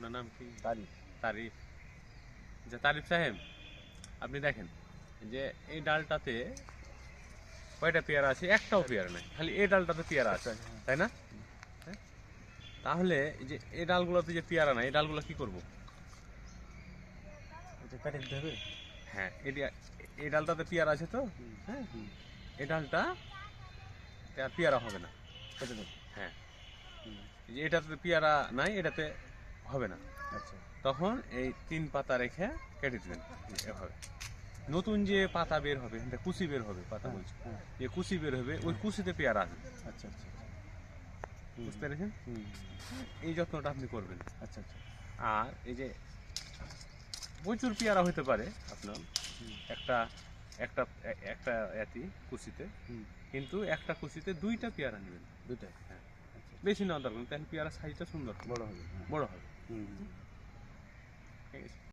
আপনার নাম কি? তারিফ। তারিফ। যে তারিফ সাহেব, আপনি দেখেন যে এই ডালটাতে কয়টা পেয়ারা আছে? একটাও পেয়ারা নাই, খালি এই ডালটাতে পেয়ারা আছে, তাই না? হ্যাঁ? তাহলে এই যে এই ডালগুলোতে যে পেয়ারা নাই, এই ডালগুলো কি করব? কেটে দিতে হবে। হ্যাঁ, এই ডালটাতে পেয়ারা আছে তো, হ্যাঁ, এই ডালটা পেয়ারা হবে না। কেটে দেবে। হ্যাঁ, এই যে এটাতে পেয়ারা নাই, এটাতে হবে না। আচ্ছা। তখন এই 3 পাতা রেখে কেটে দিবেন এভাবে। নতুন যে পাতা বের হবে, কুচি বের হবে, পাতা বলছি, যে কুচি বের হবে, ওই কুচিতে পেয়ারা আসবে। আচ্ছা আচ্ছা। বুঝতে পেরেছেন? এই যত্নটা আপনি করবেন। আচ্ছা আচ্ছা। আর এই যে প্রচুর পেয়ারা হতে পারে আপনার একটা একটা একটা কুচিতে, কিন্তু একটা কুচিতে 2টা পেয়ারা নেবেন। 2টাই। হ্যাঁ, বেশি নেওয়ার দরকার নেই, তাহলে পেয়ারা সাইজটা সুন্দর বড় হবে। বড় হবে।